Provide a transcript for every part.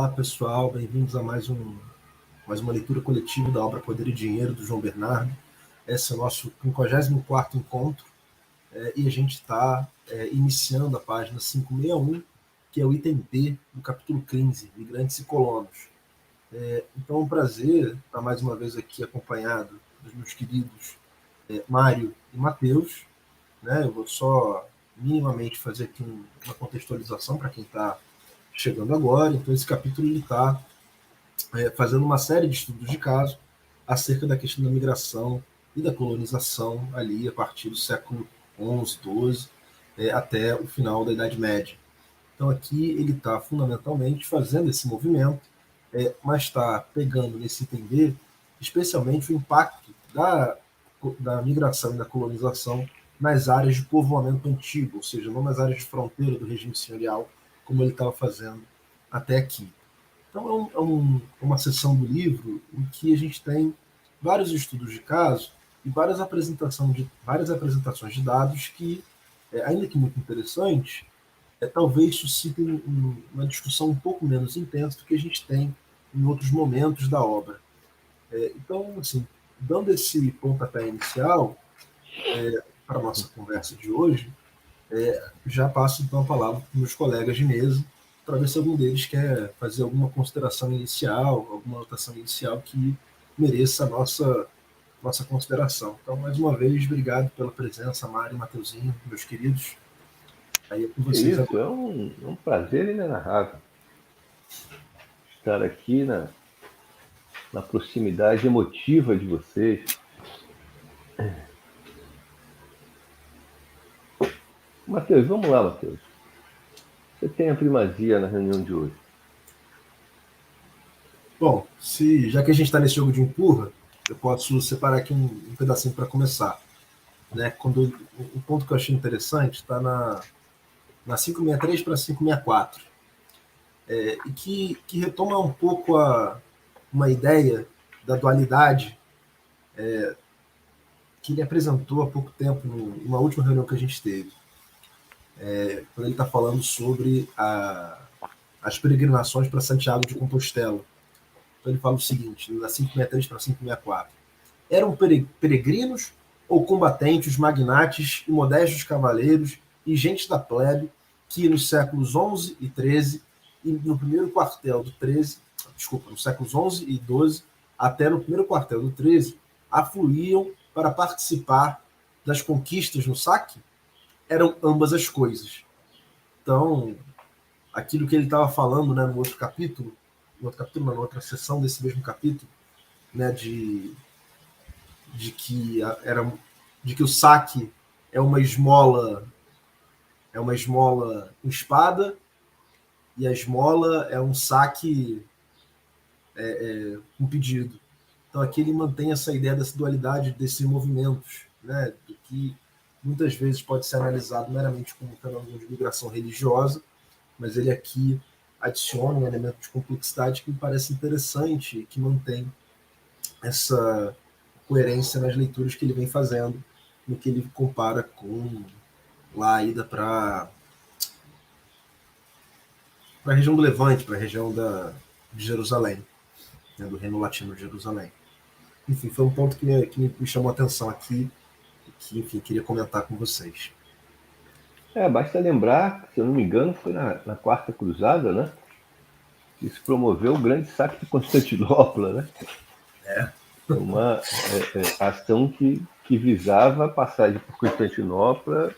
Olá, pessoal, bem-vindos a mais uma leitura coletiva da obra Poder e Dinheiro, do João Bernardo. Esse é o nosso 54º encontro e a gente está iniciando a página 561, que é o item B do capítulo 15, Migrantes e Colonos. Então é um prazer estar mais uma vez aqui acompanhado dos meus queridos Mário e Matheus. Eu vou só minimamente fazer aqui uma contextualização para quem está chegando agora. Então esse capítulo está fazendo uma série de estudos de caso acerca da questão da migração e da colonização ali a partir do século XI, XII, até o final da Idade Média. Então aqui ele está fundamentalmente fazendo esse movimento, mas está pegando nesse entender especialmente o impacto da migração e da colonização nas áreas de povoamento antigo, ou seja, não nas áreas de fronteira do regime senhorial, como ele estava fazendo até aqui. Então uma seção do livro em que a gente tem vários estudos de caso e várias apresentações de dados que, ainda que muito interessantes, talvez suscitem uma discussão um pouco menos intensa do que a gente tem em outros momentos da obra. Então, assim, dando esse pontapé inicial para a nossa conversa de hoje, já passo então a palavra para os meus colegas de mesa, para ver se algum deles quer fazer alguma consideração inicial, alguma anotação inicial que mereça a nossa consideração. Então, mais uma vez, obrigado pela presença, Mário e Mateuzinho, meus queridos. Aí é com vocês Isso, agora. é um prazer inenarrável estar aqui na proximidade emotiva de vocês. Matheus, vamos lá, Matheus. Você tem a primazia na reunião de hoje. Bom, já que a gente está nesse jogo de empurra, eu posso separar aqui um pedacinho para começar. O ponto que eu achei interessante está na 563 para 564, e que retoma um pouco uma ideia da dualidade que ele apresentou há pouco tempo, numa última reunião que a gente teve, quando ele está falando sobre as peregrinações para Santiago de Compostela. Então ele fala o seguinte, da 563 para 564. Eram peregrinos ou combatentes, magnates e modestos cavaleiros e gente da plebe que nos séculos XI e XIII e no primeiro quartel do XIII, nos séculos XI e XII, até no primeiro quartel do XIII, afluíam para participar das conquistas no saque? Eram ambas as coisas. Então, aquilo que ele estava falando, no outro capítulo, na outra sessão desse mesmo capítulo, de que o saque é uma esmola em espada, e a esmola é um saque com pedido. Então aqui ele mantém essa ideia dessa dualidade desses movimentos, do que muitas vezes pode ser analisado meramente como um fenômeno de migração religiosa, mas ele aqui adiciona um elemento de complexidade que me parece interessante e que mantém essa coerência nas leituras que ele vem fazendo, no que ele compara com lá a ida para a região do Levante, para a região de Jerusalém, do Reino Latino de Jerusalém. Enfim, foi um ponto que me chamou a atenção aqui, que, enfim, queria comentar com vocês. Basta lembrar, se eu não me engano, foi na Quarta Cruzada, né? Que se promoveu o grande saque de Constantinopla, né? Uma ação que visava a passagem por Constantinopla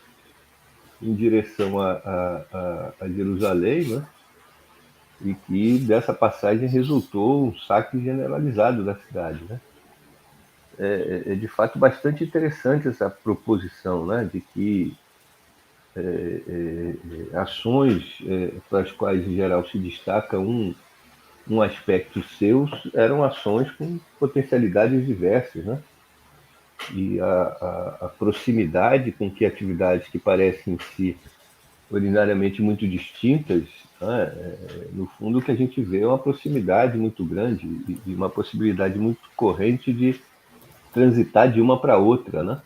em direção a Jerusalém, né? E que dessa passagem resultou um saque generalizado da cidade, né? É de fato bastante interessante essa proposição, né? De que ações para as quais em geral se destaca um aspecto seus eram ações com potencialidades diversas, né? E a proximidade com que atividades que parecem em si ordinariamente muito distintas, né? No fundo o que a gente vê é uma proximidade muito grande e uma possibilidade muito corrente de transitar de uma para outra, né?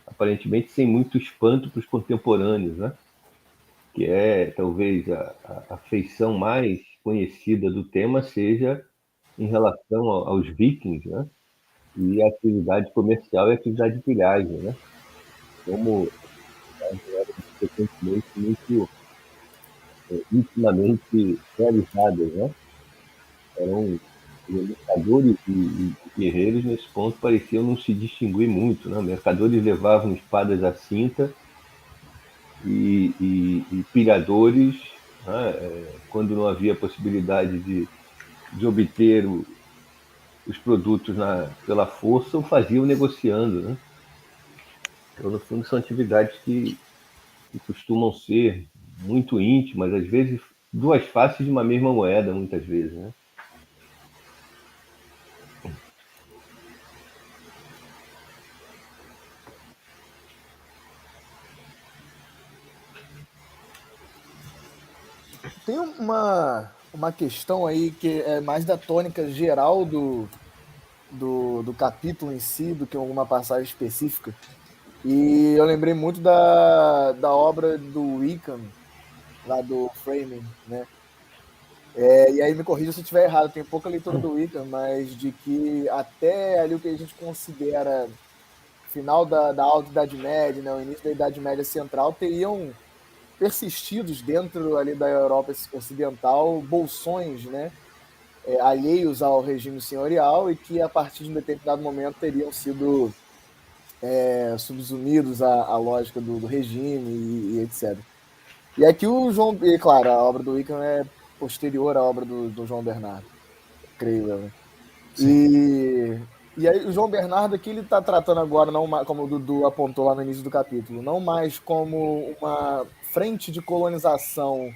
Aparentemente sem muito espanto para os contemporâneos, né? Que é talvez a feição mais conhecida do tema seja em relação aos vikings, né? E a atividade comercial e a atividade de pilhagem, né? Como eram frequentemente muito intimamente realizadas, né? Eram mercadores e guerreiros nesse ponto pareciam não se distinguir muito, né? Mercadores levavam espadas à cinta e pilhadores, né? Quando não havia possibilidade de obter os produtos pela força, o faziam negociando, né? Então, no fundo, são atividades que costumam ser muito íntimas, às vezes duas faces de uma mesma moeda, muitas vezes, né? Tem uma questão aí que é mais da tônica geral do capítulo em si, do que alguma passagem específica. E eu lembrei muito da obra do Wickham, lá do Framing, né? E aí me corrija se eu estiver errado, tem pouca leitura do Wickham, mas de que até ali o que a gente considera final da Alta Idade Média, né, o início da Idade Média Central, teriam persistidos dentro ali da Europa Ocidental bolsões, né, alheios ao regime senhorial e que a partir de um determinado momento teriam sido subsumidos à lógica do regime e etc. E aqui o João, e claro, a obra do Wickham é posterior à obra do João Bernardo, creio eu, né? E aí o João Bernardo aqui ele está tratando agora, não mais, como o Dudu apontou lá no início do capítulo, não mais como uma frente de colonização,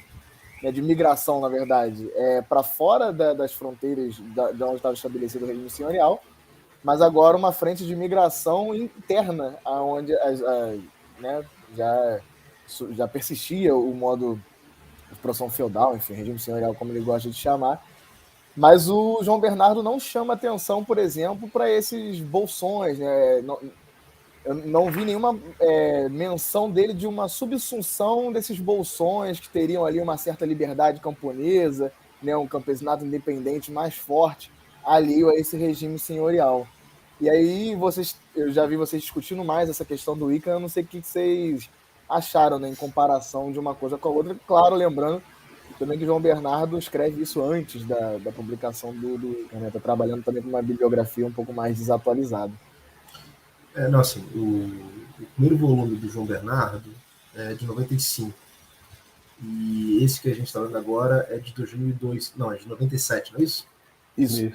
né, de migração, na verdade, para fora das fronteiras de onde estava estabelecido o regime senhorial, mas agora uma frente de migração interna, onde né, já persistia o modo de produção feudal, enfim, regime senhorial, como ele gosta de chamar. Mas o João Bernardo não chama atenção, por exemplo, para esses bolsões, né? Eu não vi nenhuma menção dele de uma subsunção desses bolsões que teriam ali uma certa liberdade camponesa, né? Um campesinato independente mais forte, alheio a esse regime senhorial. E aí eu já vi vocês discutindo mais essa questão do Wicca, eu não sei o que vocês acharam, né, em comparação de uma coisa com a outra. Claro, lembrando também que João Bernardo escreve isso antes da publicação do Wicca, né? Está trabalhando também com uma bibliografia um pouco mais desatualizada. Não, assim, o primeiro volume do João Bernardo é de 95. E esse que a gente está vendo agora é de 2002. Não, é de 97, não é isso? Isso.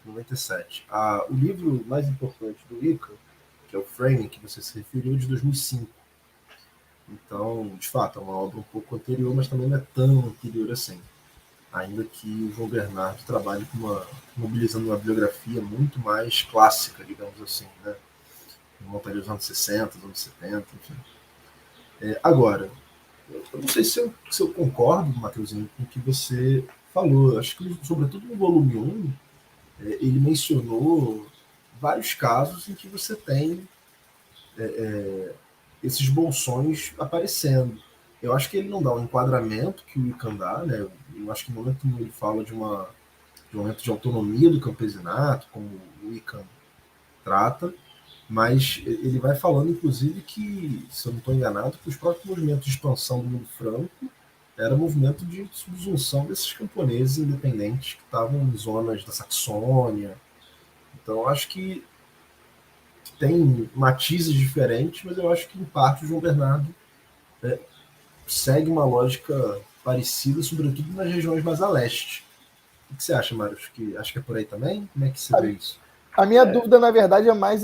97. O livro mais importante do Wicca, que é o Framing, que você se referiu, é de 2005. Então, de fato, é uma obra um pouco anterior, mas também não é tão anterior assim. Ainda que o João Bernardo trabalhe mobilizando uma bibliografia muito mais clássica, digamos assim, né? Montaria dos anos 60, dos anos 70, enfim. Agora, eu não sei se eu concordo, Matheusinho, com o que você falou. Eu acho que, sobretudo no volume 1, ele mencionou vários casos em que você tem esses bolsões aparecendo. Eu acho que ele não dá um enquadramento que o Wickham dá, né? Eu acho que no momento ele fala de um momento de autonomia do campesinato, como o Wickham trata, mas ele vai falando, inclusive, que, se eu não estou enganado, que os próprios movimentos de expansão do mundo franco era movimento de subsunção desses camponeses independentes que estavam em zonas da Saxônia. Então, acho que tem matizes diferentes, mas eu acho que, em parte, o João Bernardo segue uma lógica parecida, sobretudo nas regiões mais a leste. O que você acha, Mário? Acho que é por aí também? Como é que você vê isso? A minha dúvida, na verdade, é mais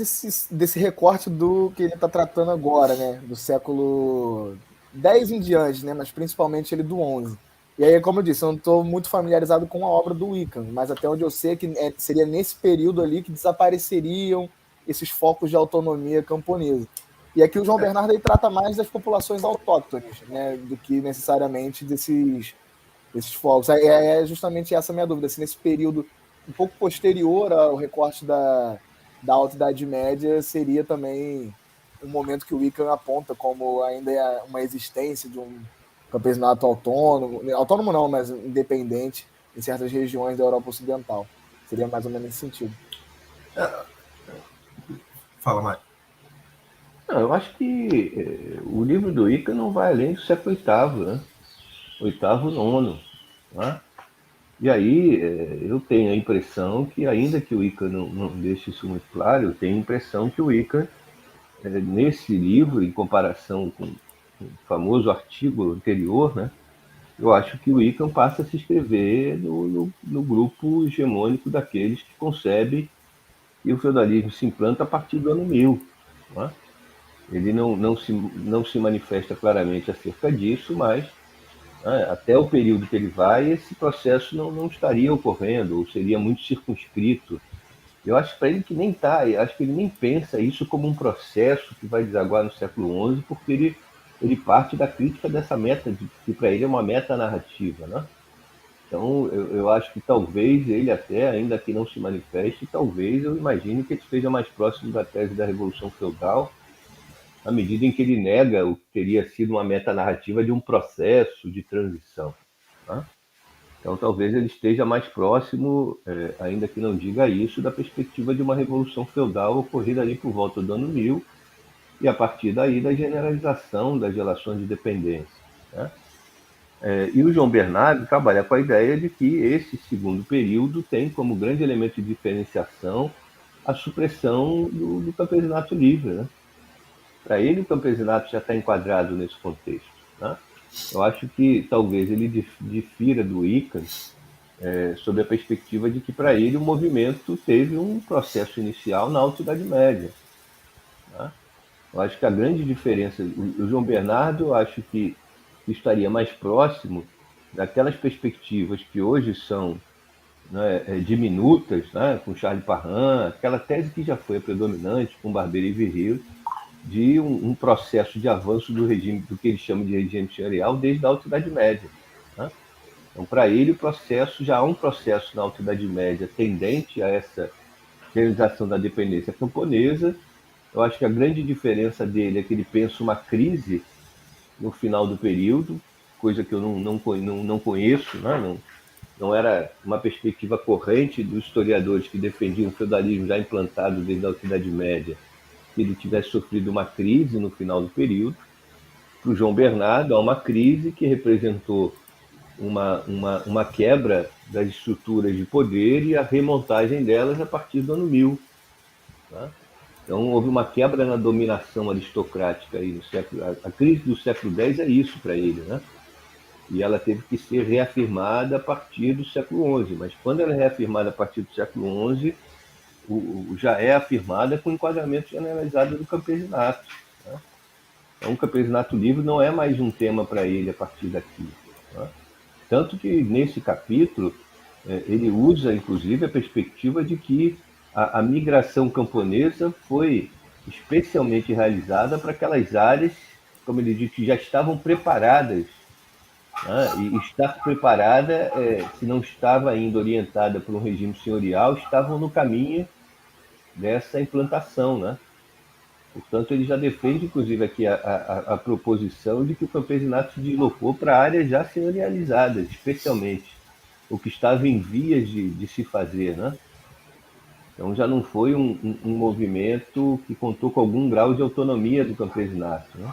desse recorte do que ele está tratando agora, né? Do século X em diante, né? Mas principalmente ele do XI. E aí, como eu disse, eu não estou muito familiarizado com a obra do Wickham, mas até onde eu sei que seria nesse período ali que desapareceriam esses focos de autonomia camponesa. E aqui o João Bernardo aí trata mais das populações autóctones, né? Do que necessariamente desses focos. É justamente essa a minha dúvida, se nesse período um pouco posterior ao recorte da Alta Idade Média seria também um momento que o Wickham aponta como ainda uma existência de um campesinato autônomo não, mas independente em certas regiões da Europa Ocidental. Seria mais ou menos nesse sentido. Fala, Mário. Não, eu acho que o livro do Wicca não vai além do século VIII, né? Oitavo, nono. Né? E aí eu tenho a impressão que, ainda que o Wicca não deixe isso muito claro, eu tenho a impressão que o Wicca, nesse livro, em comparação com o famoso artigo anterior, né? Eu acho que o Wicca passa a se inscrever no grupo hegemônico daqueles que concebem que o feudalismo se implanta a partir do ano 1000. Né? Ele não se manifesta claramente acerca disso, mas até o período que ele vai, esse processo não estaria ocorrendo, ou seria muito circunscrito. Eu acho para ele que nem está, acho que ele nem pensa isso como um processo que vai desaguar no século XI, porque ele parte da crítica dessa meta, que para ele é uma meta narrativa. Né? Então, eu acho que talvez ele até, ainda que não se manifeste, talvez eu imagine que ele esteja mais próximo da tese da Revolução Feudal, à medida em que ele nega o que teria sido uma metanarrativa de um processo de transição. Né? Então, talvez ele esteja mais próximo, ainda que não diga isso, da perspectiva de uma revolução feudal ocorrida ali por volta do ano 1000, e a partir daí da generalização das relações de dependência. Né? E o João Bernardo trabalha com a ideia de que esse segundo período tem como grande elemento de diferenciação a supressão do campesinato livre. Né? Para ele, o campesinato já está enquadrado nesse contexto. Né? Eu acho que talvez ele difira do Wicca sob a perspectiva de que, para ele, o movimento teve um processo inicial na Alta Idade Média. Né? Eu acho que a grande diferença, o João Bernardo, eu acho que estaria mais próximo daquelas perspectivas que hoje são, né, diminutas, né, com Charles Parham, aquela tese que já foi a predominante com Barbeiro e Viril, de um processo de avanço do regime, do que ele chama de regime senhorial, desde a Alta Idade Média. Né? Então, para ele, o processo já há um processo na Alta Idade Média tendente a essa realização da dependência camponesa. Eu acho que a grande diferença dele é que ele pensa uma crise no final do período, coisa que eu não conheço, né? Não era uma perspectiva corrente dos historiadores que defendiam o feudalismo já implantado desde a Alta Idade Média, que ele tivesse sofrido uma crise no final do período. Para o João Bernardo, há uma crise que representou uma quebra das estruturas de poder e a remontagem delas a partir do ano 1000. Tá? Então, houve uma quebra na dominação aristocrática aí no século. A crise do século X é isso para ele, né? E ela teve que ser reafirmada a partir do século XI. Mas quando ela é reafirmada a partir do século XI, já é afirmada com enquadramento generalizado do campesinato. Né? Então, o campesinato livre não é mais um tema para ele a partir daqui. Né? Tanto que, nesse capítulo, ele usa, inclusive, a perspectiva de que a migração camponesa foi especialmente realizada para aquelas áreas, como ele diz, que já estavam preparadas. Né? E estar preparada, se não estava ainda orientada por um regime senhorial, estavam no caminho dessa implantação. Né? Portanto, ele já defende, inclusive, aqui a proposição de que o campesinato se deslocou para áreas já senhorializadas, especialmente, o que estava em vias de se fazer. Né? Então, já não foi um movimento que contou com algum grau de autonomia do campesinato. Né?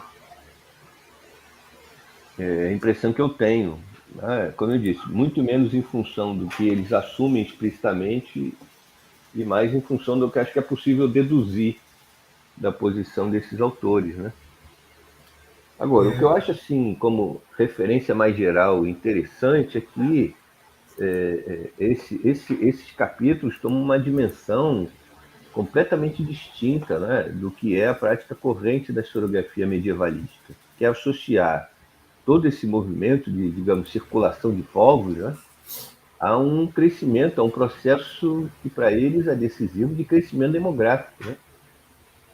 É a impressão que eu tenho. Né? Como eu disse, muito menos em função do que eles assumem explicitamente e mais em função do que acho que é possível deduzir da posição desses autores, né? Agora, o que eu acho assim como referência mais geral interessante é que esses capítulos tomam uma dimensão completamente distinta, né, do que é a prática corrente da historiografia medievalística, que é associar todo esse movimento de, digamos, circulação de povos, né, a um crescimento, a um processo que para eles é decisivo de crescimento demográfico, né?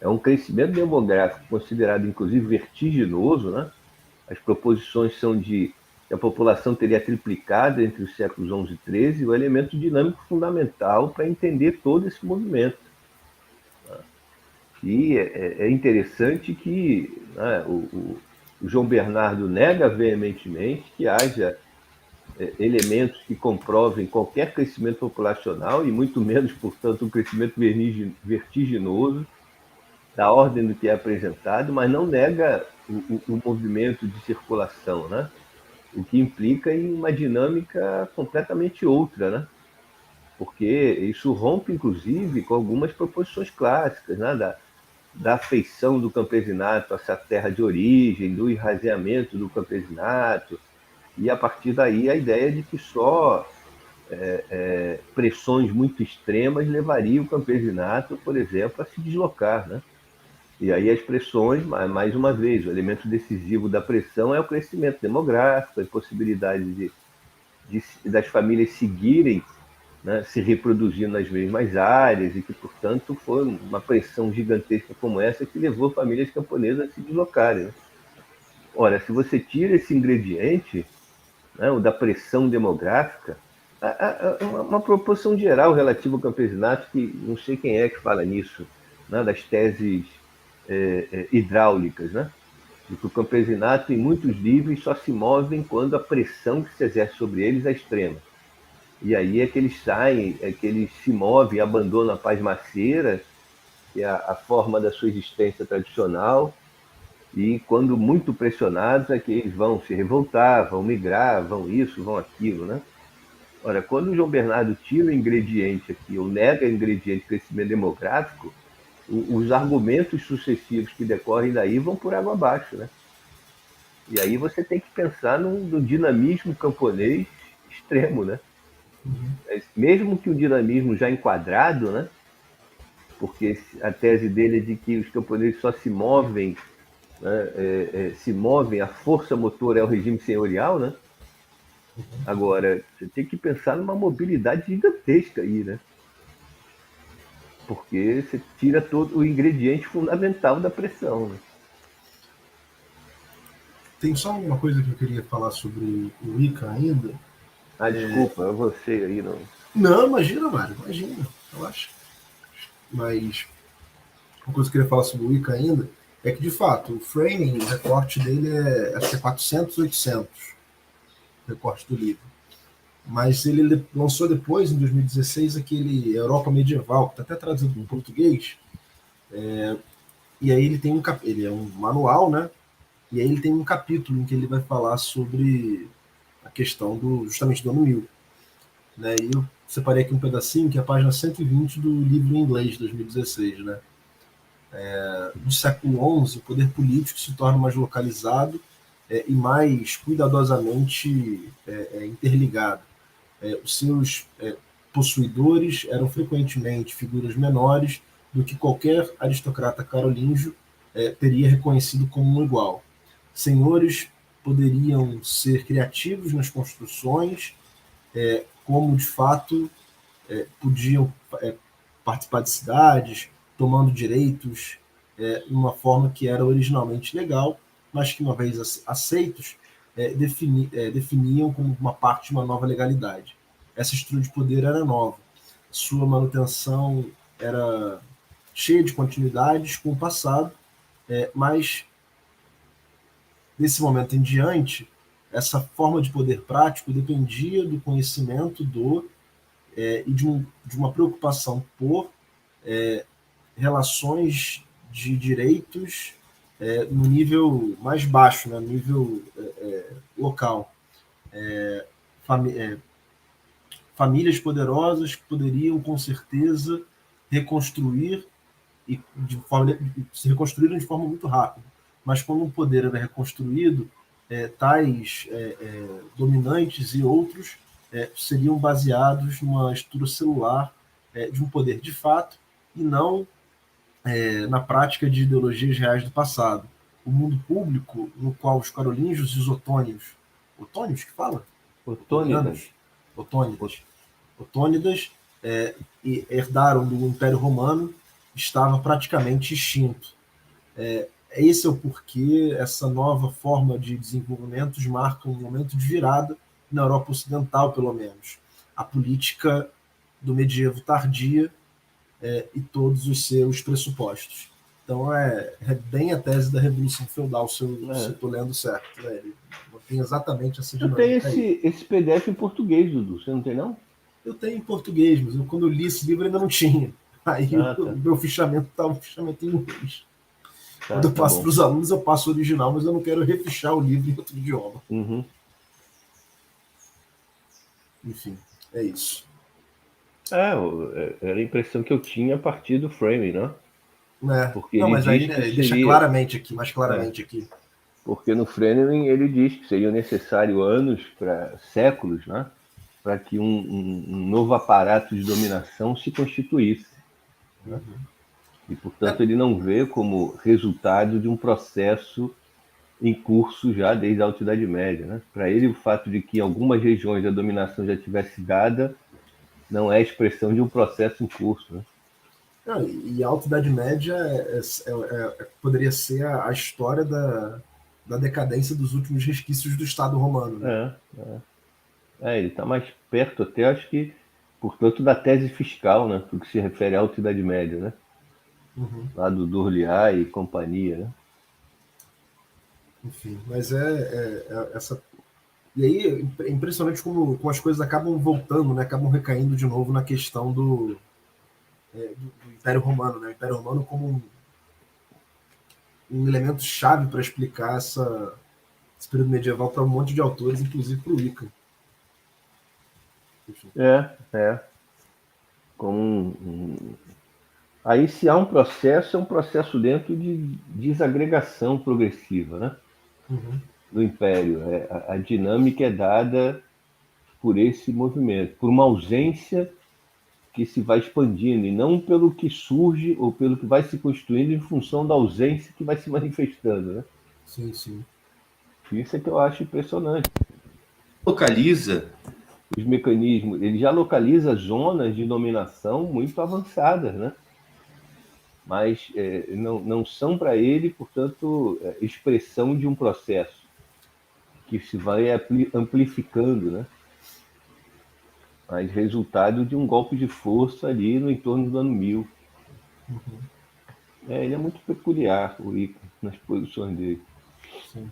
É um crescimento demográfico considerado, inclusive, vertiginoso. Né? As proposições são de que a população teria triplicado entre os séculos XI e XIII, o elemento dinâmico fundamental para entender todo esse movimento. E é interessante que, né, o João Bernardo nega veementemente que haja elementos que comprovem qualquer crescimento populacional, e muito menos, portanto, um crescimento vertiginoso da ordem do que é apresentado, mas não nega o movimento de circulação, né? O que implica em uma dinâmica completamente outra, né? Porque isso rompe, inclusive, com algumas proposições clássicas, né? Da afeição do campesinato a essa terra de origem, do esvaziamento do campesinato, e a partir daí a ideia de que só pressões muito extremas levariam o campesinato, por exemplo, a se deslocar, né? E aí as pressões, mais uma vez, o elemento decisivo da pressão é o crescimento demográfico, a possibilidade das famílias seguirem, né, se reproduzindo nas mesmas áreas, e que, portanto, foi uma pressão gigantesca como essa que levou famílias camponesas a se deslocarem, né? Ora, se você tira esse ingrediente, né, o da pressão demográfica, uma proporção geral relativa ao campesinato, que não sei quem é que fala nisso, né, das teses hidráulicas, né? De que o campesinato, em muitos níveis, só se movem quando a pressão que se exerce sobre eles é extrema. E aí é que eles saem, é que eles se movem, abandonam a pasmaceira, que é a forma da sua existência tradicional, e quando muito pressionados é que eles vão se revoltar, vão migrar, vão isso, vão aquilo, né? Ora, quando o João Bernardo tira o ingrediente aqui, ou nega o ingrediente de crescimento demográfico, os argumentos sucessivos que decorrem daí vão por água abaixo, né? E aí você tem que pensar no dinamismo camponês extremo, né? Mesmo que o dinamismo já enquadrado, né? Porque a tese dele é de que os camponeses só se movem, né? Se movem, a força motor é o regime senhorial, né? Agora, você tem que pensar numa mobilidade gigantesca aí, né? Porque você tira todo o ingrediente fundamental da pressão, né? Tem só uma coisa que eu queria falar sobre o Ica ainda. Desculpa, é você aí, não. Não, imagina, Mário, imagina, eu acho. Mas uma coisa que eu queria falar sobre o Ica ainda é que, de fato, o framing, o recorte dele acho que é 400, 800, o recorte do livro. Mas ele lançou depois, em 2016, aquele Europa Medieval, que está até traduzido para o português. E aí ele tem ele é um manual, né? E aí ele tem um capítulo em que ele vai falar sobre a questão justamente do ano 1000. Né? E eu separei aqui um pedacinho, que é a página 120 do livro em inglês, de 2016. Né? No século XI, o poder político se torna mais localizado e mais cuidadosamente interligado. Os seus possuidores eram frequentemente figuras menores do que qualquer aristocrata carolíngio teria reconhecido como um igual. Senhores poderiam ser criativos nas construções, como de fato podiam participar de cidades, tomando direitos de uma forma que era originalmente legal, mas que, uma vez aceitos, definiam como uma parte de uma nova legalidade. Essa estrutura de poder era nova. Sua manutenção era cheia de continuidades com o passado, mas desse momento em diante, essa forma de poder prático dependia do conhecimento e de uma preocupação por relações de direitos no nível mais baixo, né, no nível local. Famílias poderosas que poderiam, com certeza, reconstruir se reconstruíram de forma muito rápida. Mas quando um poder era reconstruído, tais dominantes e outros seriam baseados numa estrutura celular de um poder de fato e não na prática de ideologias reais do passado. O mundo público, no qual os carolíngios e os otônios, otônios que fala? Otônidas. Otônidas herdaram do Império Romano, estava praticamente extinto. Esse é o porquê essa nova forma de desenvolvimento marca um momento de virada na Europa Ocidental, pelo menos. A política do medievo tardia e todos os seus pressupostos. Então é bem a tese da Revolução Feudal, se eu estou lendo certo. Né? Ele tem exatamente essa dinâmica. Eu tenho esse PDF em português, Dudu, você não tem não? Eu tenho em português, mas quando eu li esse livro ainda não tinha. Aí o meu fichamento está um fichamento em inglês. Quando eu passo para os alunos, eu passo o original, mas eu não quero refichar o livro em outro idioma. Uhum. Enfim, é isso. Era a impressão que eu tinha a partir do framing, né? Porque não, mas aí ele deixa claramente aqui, mais claramente aqui. Porque no framing ele diz que seriam necessários anos, séculos, né? Para que um novo aparato de dominação se constituísse. Né? E, portanto, ele não vê como resultado de um processo em curso já desde a Alta Idade Média. Né? Para ele, o fato de que em algumas regiões a dominação já tivesse dada não é expressão de um processo em curso. Né? Não, e a Alta Idade Média poderia ser a história da decadência dos últimos resquícios do Estado romano. Né? Ele está mais perto até, acho que, portanto, da tese fiscal, né? Do que se refere à Alta Idade Média, né? Uhum. Lá do D'Orléans e companhia, né? Enfim, mas essa... E aí é impressionante como as coisas acabam voltando, né? Acabam recaindo de novo na questão do Império Romano, né? O Império Romano como um elemento chave para explicar esse período medieval para um monte de autores, inclusive para o Wicca. Como Aí, se há um processo, é um processo dentro de desagregação progressiva, né? Uhum. Do Império. A dinâmica é dada por esse movimento, por uma ausência que se vai expandindo, e não pelo que surge ou pelo que vai se constituindo em função da ausência que vai se manifestando, né? Sim, sim. Isso é que eu acho impressionante. Localiza os mecanismos, ele já localiza zonas de dominação muito avançadas, né? Mas não são para ele, portanto, expressão de um processo que se vai amplificando, né? Mas resultado de um golpe de força ali no entorno do ano 1000. Uhum. Ele é muito peculiar, o Wicca, nas posições dele. Sim.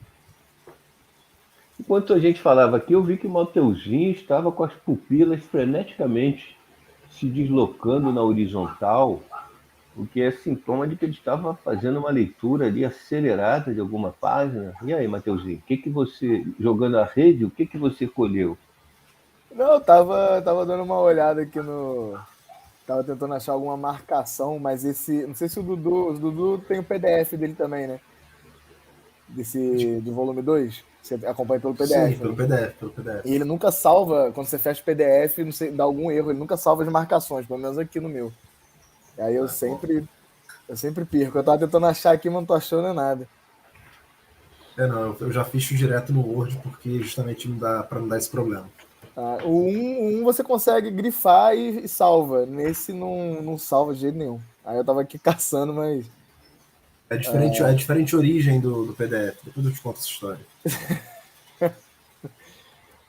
Enquanto a gente falava aqui, eu vi que o Mateuzinho estava com as pupilas freneticamente se deslocando na horizontal, o que é sintoma de que ele estava fazendo uma leitura ali acelerada de alguma página. E aí, Mateuzinho, o que você, jogando a rede, o que você colheu? Não, eu tava dando uma olhada aqui no... Tava tentando achar alguma marcação, mas não sei se o Dudu tem o PDF dele também, né? Do volume 2. Você acompanha pelo PDF. Sim, pelo PDF. E ele nunca salva, quando você fecha o PDF, não sei, dá algum erro, ele nunca salva as marcações, pelo menos aqui no meu. E aí eu sempre perco. Eu tava tentando achar aqui, mas não tô achando nada. Não, eu já fiz direto no Word, porque justamente não dá para não dar esse problema. O 1 você consegue grifar e salva. Nesse não salva de jeito nenhum. Aí eu tava aqui caçando, mas... É diferente a origem do PDF. Depois eu te conto essa história.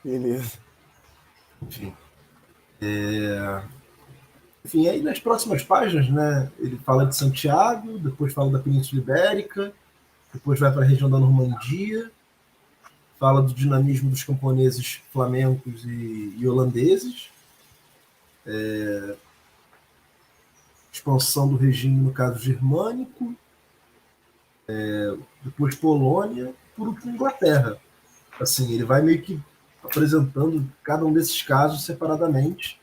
Beleza. Enfim. Enfim, aí nas próximas páginas, né, ele fala de Santiago, depois fala da Península Ibérica, depois vai para a região da Normandia, fala do dinamismo dos camponeses flamencos e holandeses, expansão do regime, no caso, germânico, depois Polônia, por último Inglaterra. Assim, ele vai meio que apresentando cada um desses casos separadamente,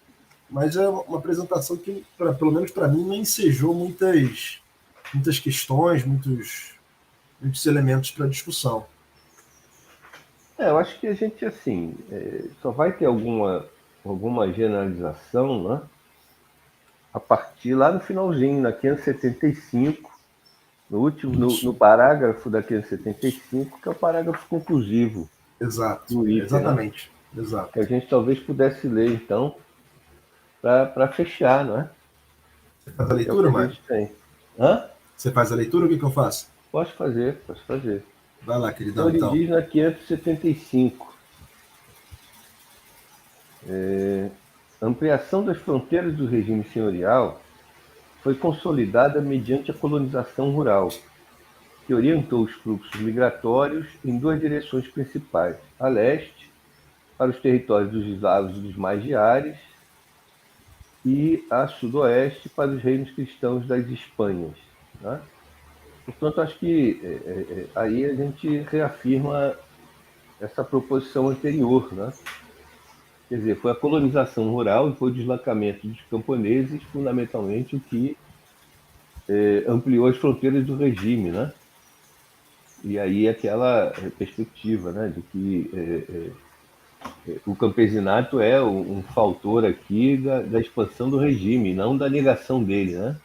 mas é uma apresentação que, pelo menos para mim, não ensejou muitas questões, muitos elementos para discussão. Eu acho que a gente, assim, só vai ter alguma generalização, né? A partir lá no finalzinho, na 575, no parágrafo da 575, que é o parágrafo conclusivo. Exato, Item, exatamente. Né? Exato. Que a gente talvez pudesse ler, então, para fechar, não é? Você faz a leitura, Mário? Hã? Você faz a leitura ou o que eu faço? Posso fazer. Vai lá, queridão, então. Ele diz na 575. Ampliação das fronteiras do regime senhorial foi consolidada mediante a colonização rural, que orientou os fluxos migratórios em duas direções principais: a leste, para os territórios dos eslavos e dos magiares, e a sudoeste, para os reinos cristãos das Espanhas. Né? Portanto, acho que aí a gente reafirma essa proposição anterior, né? Quer dizer, foi a colonização rural e foi o deslocamento dos camponeses, fundamentalmente, o que ampliou as fronteiras do regime, né? E aí aquela perspectiva, né, de que o campesinato é um fator aqui da expansão do regime, não da negação dele, né?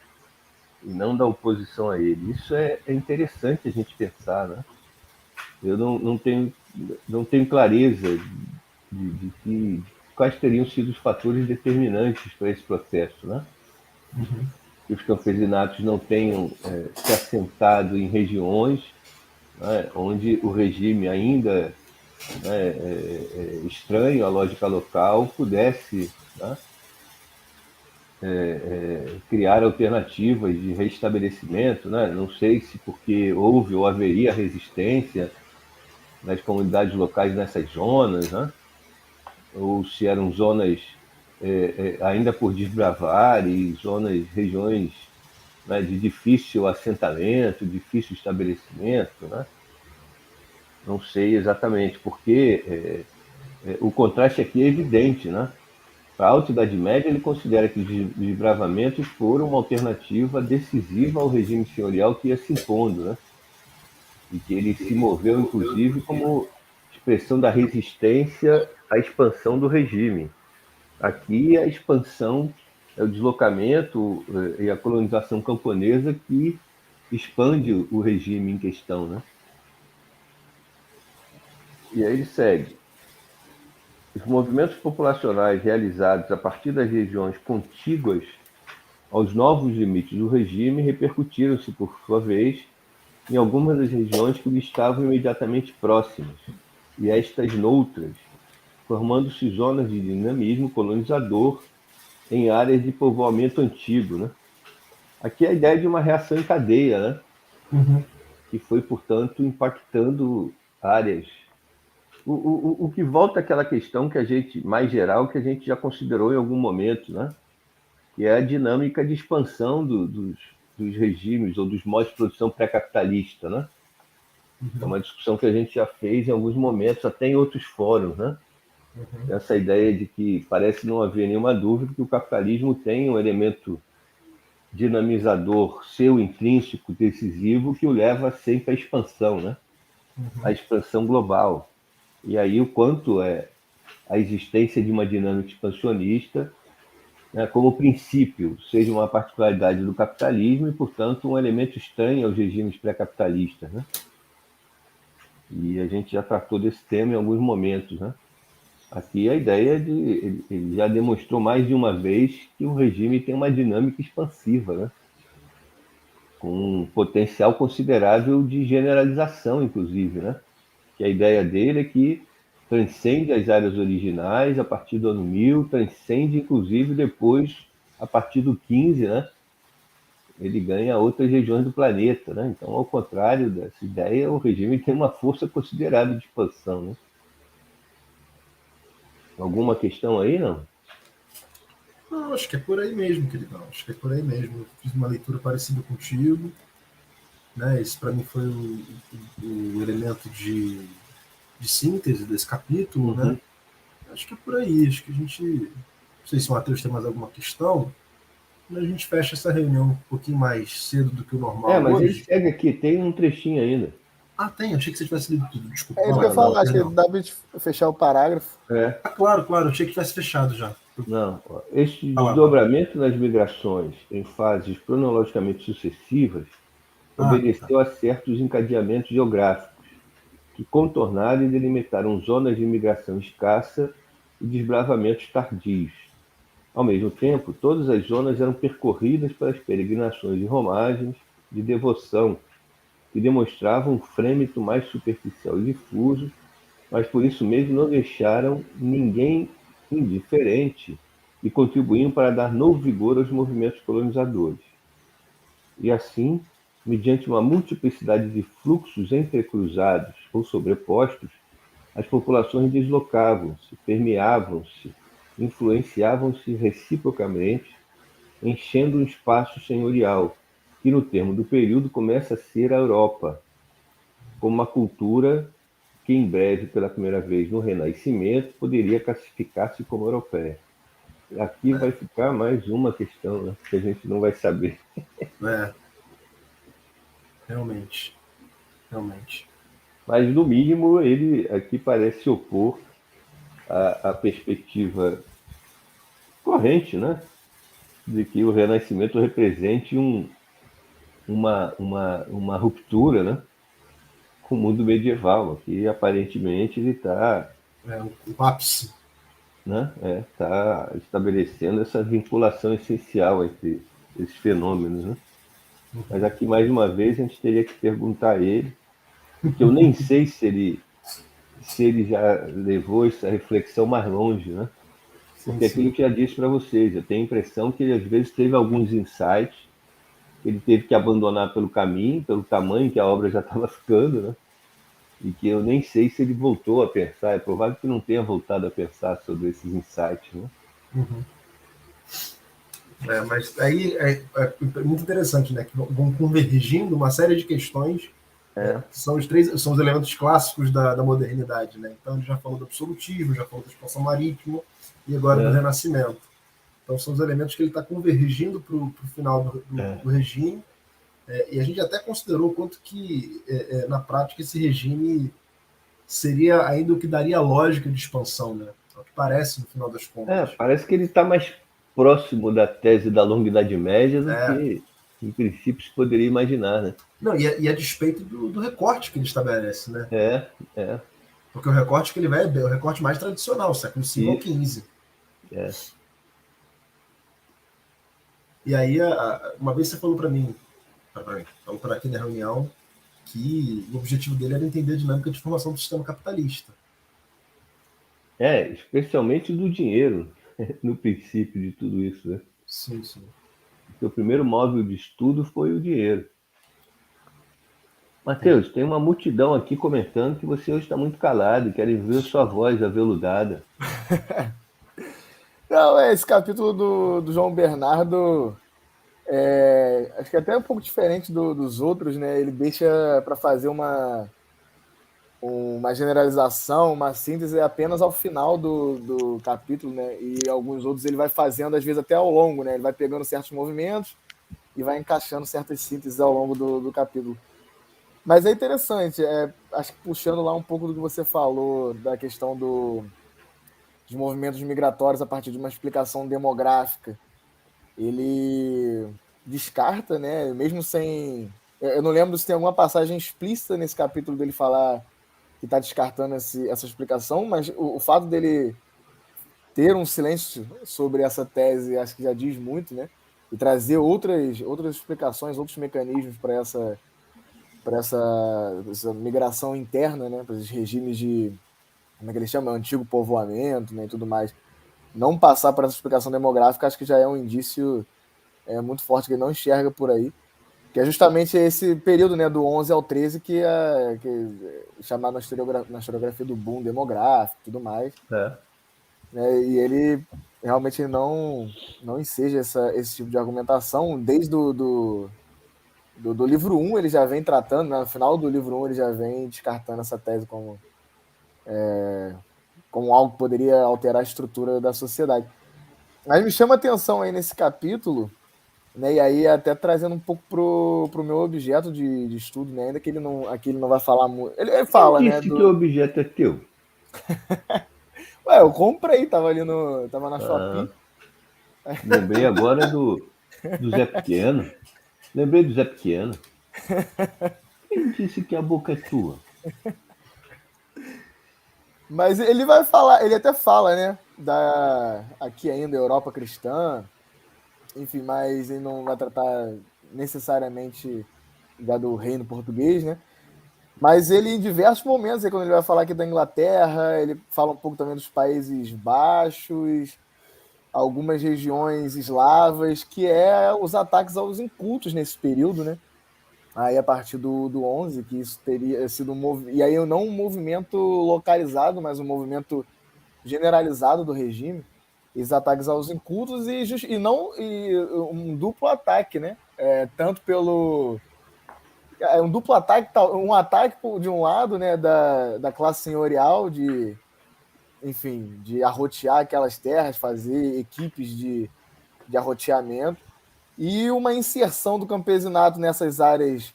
E não da oposição a ele. Isso é interessante a gente pensar, né? Eu não tenho clareza de quais teriam sido os fatores determinantes para esse processo, né? Que os campesinatos não tenham se assentado em regiões, né, onde o regime ainda, né, estranho à lógica local pudesse, né, criar alternativas de reestabelecimento, né? Não sei se porque houve ou haveria resistência nas comunidades locais nessas zonas, né? Ou se eram zonas ainda por desbravar e regiões, né, de difícil assentamento, difícil estabelecimento, né? Não sei exatamente, porque o contraste aqui é evidente, né? Para a Alta Idade Média, ele considera que os desbravamentos foram uma alternativa decisiva ao regime senhorial que ia se impondo, né? E que ele se moveu, inclusive, como expressão da resistência à expansão do regime. Aqui, a expansão é o deslocamento e a colonização camponesa que expande o regime em questão, né? E aí ele segue. Os movimentos populacionais realizados a partir das regiões contíguas aos novos limites do regime repercutiram-se, por sua vez, em algumas das regiões que lhe estavam imediatamente próximas, e estas noutras, formando-se zonas de dinamismo colonizador em áreas de povoamento antigo. Né? Aqui é a ideia de uma reação em cadeia, né? Que foi, portanto, impactando áreas. O que volta àquela questão que a gente, mais geral, que a gente já considerou em algum momento, né? Que é a dinâmica de expansão dos regimes ou dos modos de produção pré-capitalista, né? É uma discussão que a gente já fez em alguns momentos, até em outros fóruns, né? Essa ideia de que parece não haver nenhuma dúvida que o capitalismo tem um elemento dinamizador seu intrínseco, decisivo, que o leva sempre à expansão, né? À expansão global. E aí o quanto é a existência de uma dinâmica expansionista, né, como princípio, seja uma particularidade do capitalismo e, portanto, um elemento estranho aos regimes pré-capitalistas. Né? E a gente já tratou desse tema em alguns momentos. Né? Aqui a ideia de... Ele já demonstrou mais de uma vez que o regime tem uma dinâmica expansiva, né? Com um potencial considerável de generalização, inclusive. Né? Que a ideia dele é que transcende as áreas originais a partir do ano 1000, transcende inclusive depois, a partir do 15, né? Ele ganha outras regiões do planeta, né? Então, ao contrário dessa ideia, o regime tem uma força considerável de expansão, né? Alguma questão aí, não? Não, acho que é por aí mesmo, queridão. Acho que é por aí mesmo. Eu fiz uma leitura parecida contigo, né? Esse para mim foi o elemento de síntese desse capítulo, né? Acho que é por aí. Acho que a gente... Não sei se o Matheus tem mais alguma questão, mas a gente fecha essa reunião um pouquinho mais cedo do que o normal mas hoje. ele segue aqui, tem um trechinho ainda. Ah, tem. Achei que você tivesse lido tudo. Desculpa. É isso que eu ia falar, acho que dá pra fechar o parágrafo. Ah, claro. Achei que tivesse fechado já. Não, este desdobramento das migrações em fases cronologicamente sucessivas obedeceu a certos encadeamentos geográficos que contornaram e delimitaram zonas de imigração escassa e desbravamentos tardios. Ao mesmo tempo, todas as zonas eram percorridas pelas peregrinações e romagens de devoção, que demonstravam um frêmito mais superficial e difuso, mas por isso mesmo não deixaram ninguém indiferente e contribuíam para dar novo vigor aos movimentos colonizadores. e assim, mediante uma multiplicidade de fluxos entrecruzados ou sobrepostos, as populações deslocavam-se, permeavam-se, influenciavam-se reciprocamente, enchendo um espaço senhorial, que no termo do período começa a ser a Europa, como uma cultura que em breve, pela primeira vez no Renascimento, poderia classificar-se como europeia. Aqui vai ficar mais uma questão, né, que a gente não vai saber. Realmente. Mas, no mínimo, ele aqui parece opor a perspectiva corrente, né, de que o Renascimento represente uma ruptura, né, com o mundo medieval. Aqui, aparentemente, ele está o ápice. Né, tá estabelecendo essa vinculação essencial entre esses fenômenos. Né? Mas aqui, mais uma vez, a gente teria que perguntar a ele, porque eu nem sei se ele já levou essa reflexão mais longe, né? Porque aquilo que eu já disse para vocês, eu tenho a impressão que ele às vezes teve alguns insights, ele teve que abandonar pelo caminho, pelo tamanho que a obra já estava ficando, né? E que eu nem sei se ele voltou a pensar, é provável que não tenha voltado a pensar sobre esses insights, né? Mas aí é muito interessante, né? Que vão convergindo uma série de questões que são os elementos clássicos da modernidade, né? Então ele já falou do absolutismo, já falou da expansão marítima e agora do Renascimento. Então são os elementos que ele está convergindo para o final do regime. E a gente até considerou o quanto que, na prática, esse regime seria ainda o que daria lógica de expansão, né? É o que parece, no final das contas. Parece que ele está mais próximo da tese da longa Idade Média do que, em princípio, se poderia imaginar, né? Não, e a despeito do recorte que ele estabelece, né? Porque o recorte que ele vai é o recorte mais tradicional, século V ao XV. E aí, uma vez você falou para mim, falou para aqui na reunião, que o objetivo dele era entender a dinâmica de formação do sistema capitalista. Especialmente do dinheiro, no princípio de tudo isso, né? Sim. Porque o primeiro móvel de estudo foi o dinheiro. Matheus, tem uma multidão aqui comentando que você hoje está muito calado e querem ver sua voz aveludada. Não, esse capítulo do João Bernardo acho que é até um pouco diferente dos outros, né? Ele deixa para fazer uma generalização, uma síntese apenas ao final do capítulo, né? E alguns outros ele vai fazendo, às vezes, até ao longo, né? Ele vai pegando certos movimentos e vai encaixando certas sínteses ao longo do capítulo. Mas é interessante, acho que puxando lá um pouco do que você falou da questão dos movimentos migratórios a partir de uma explicação demográfica. Ele descarta, né? Mesmo sem... Eu não lembro se tem alguma passagem explícita nesse capítulo dele falar que está descartando essa explicação, mas o fato dele ter um silêncio sobre essa tese acho que já diz muito, né? E trazer outras explicações, outros mecanismos para essa migração interna, né? Para esses regimes de, como é que eles chamam? Antigo povoamento, né? E tudo mais. Não passar por essa explicação demográfica acho que já é um indício muito forte que ele não enxerga por aí, que é justamente esse período, né, do 11 ao 13 que é chamado na historiografia do boom demográfico e tudo mais. Né, e ele realmente não enseja esse tipo de argumentação. Desde do livro 1 ele já vem tratando, né, no final do livro 1 ele já vem descartando essa tese como algo que poderia alterar a estrutura da sociedade. Mas me chama a atenção aí nesse capítulo, né, e aí até trazendo um pouco pro meu objeto de estudo, né, ainda que aqui ele não vai falar muito. Ele fala, Quem né? disse que o objeto é teu? Ué, eu comprei, tava na Shopee. Lembrei agora do Zé Pequeno. Lembrei do Zé Pequeno. Quem disse que a boca é tua? Mas ele vai falar, ele até fala, né, aqui ainda Europa cristã, enfim, mas ele não vai tratar necessariamente do reino português, né? Mas ele, em diversos momentos, quando ele vai falar aqui da Inglaterra, ele fala um pouco também dos Países Baixos, algumas regiões eslavas, que é os ataques aos incultos nesse período, né? Aí a partir do 11, que isso teria sido e aí não um movimento localizado, mas um movimento generalizado do regime, esses ataques aos incultos e um duplo ataque, né? Tanto pelo um duplo ataque, um ataque de um lado, né, da classe senhorial enfim, de arrotear aquelas terras, fazer equipes de arroteamento, e uma inserção do campesinato nessas áreas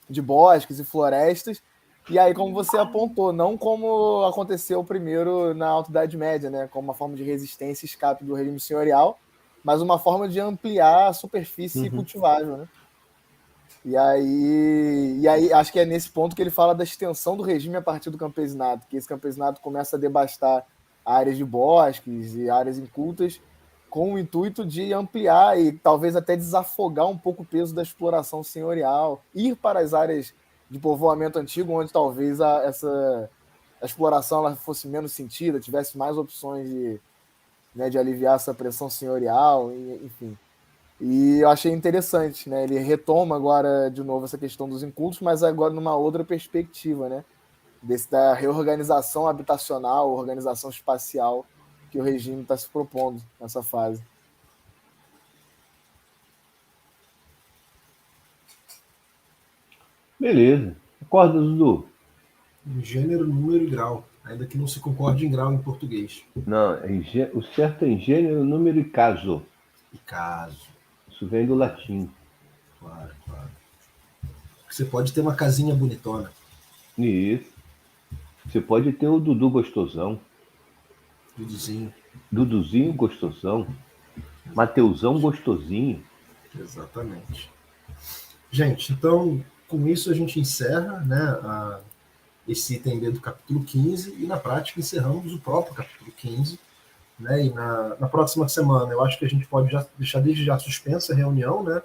de bosques e florestas. E aí, como você apontou, não como aconteceu primeiro na Alta Idade Média, né, como uma forma de resistência e escape do regime senhorial, mas uma forma de ampliar a superfície cultivável, né? E aí acho que é nesse ponto que ele fala da extensão do regime a partir do campesinato, que esse campesinato começa a devastar áreas de bosques e áreas incultas com o intuito de ampliar e talvez até desafogar um pouco o peso da exploração senhorial, ir para as áreas de povoamento antigo, onde talvez a exploração ela fosse menos sentida, tivesse mais opções de aliviar essa pressão senhorial, enfim. E eu achei interessante, né? Ele retoma agora de novo essa questão dos incultos, mas agora numa outra perspectiva, né? Da reorganização habitacional, organização espacial que o regime está se propondo nessa fase. Beleza. Acorda, Dudu. Em gênero, número e grau. Ainda que não se concorde em grau em português. Não, o certo é em gênero, número e caso. E caso. Isso vem do latim. Claro. Você pode ter uma casinha bonitona. Isso. Você pode ter o Dudu gostosão. Duduzinho gostosão. Mateusão gostosinho. Exatamente. Gente, então, com isso a gente encerra, né, esse item B do capítulo 15 e na prática encerramos o próprio capítulo 15. Né, e na próxima semana eu acho que a gente pode deixar desde já suspensa a reunião, né,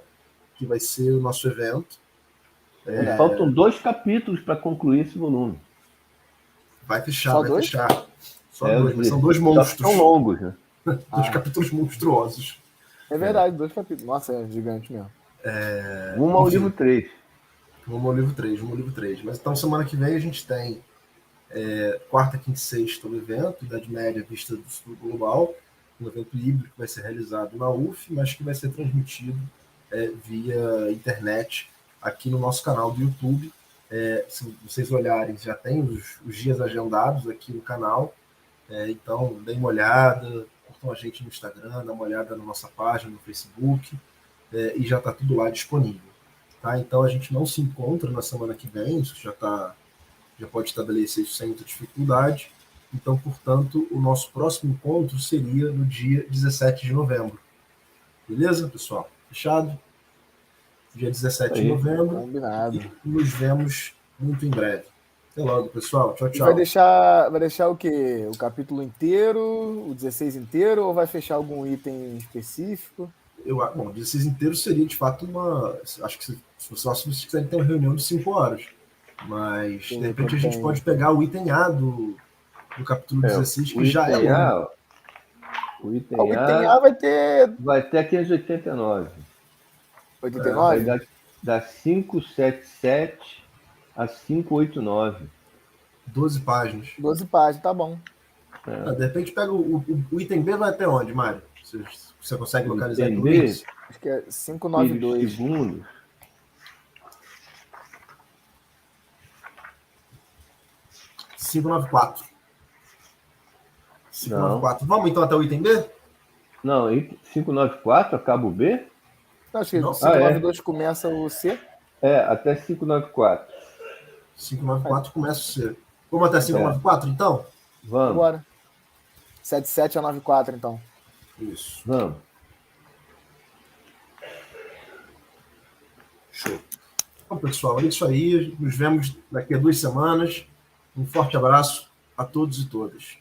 que vai ser o nosso evento. Faltam 2 capítulos para concluir esse volume. Vai fechar. Só 2, mas são 2 monstros. São longos, né? 2 capítulos monstruosos. É verdade, 2 capítulos. Nossa, é gigante mesmo. Rumo ao livro 3. Rumo ao livro 3. Mas então semana que vem a gente tem quarta, quinta e sexta o evento, Idade Média vista do sul global, um evento híbrido que vai ser realizado na UF, mas que vai ser transmitido via internet aqui no nosso canal do YouTube. Se vocês olharem, já tem os dias agendados aqui no canal, então deem uma olhada, curtam a gente no Instagram, dá uma olhada na nossa página no Facebook, e já está tudo lá disponível. Tá? Então a gente não se encontra na semana que vem, isso já pode estabelecer isso sem muita dificuldade. Então, portanto, o nosso próximo encontro seria no dia 17 de novembro. Beleza, pessoal? Fechado? Dia 17 de novembro. Combinado. E nos vemos muito em breve. Até logo, pessoal. Tchau, tchau. Vai deixar o quê? O capítulo inteiro, o 16 inteiro, ou vai fechar algum item específico? Bom, o 16 inteiro seria, de fato, acho que se vocês quiserem ter uma reunião de 5 horas. Mas, de repente, a gente pode pegar o item A do capítulo 16, que já é longo. O item A vai ter... Vai ter aqui as 89. 89? Vai dar 577 a 589. 12 páginas. 12 páginas, tá bom. De repente pega o item B, vai até onde, Mário? Você consegue localizar item B? Acho que é 592. Segundos. 594. 594. Vamos então até o item B? Não, 594 acaba o B? Acho que 592 começa o C. Até 594. 594 começa o C. Vamos até 594, então? Vamos. Bora. 77 a 94, então. Isso. Vamos. Show. Então, pessoal, é isso aí. Nos vemos daqui a 2 semanas. Um forte abraço a todos e todas.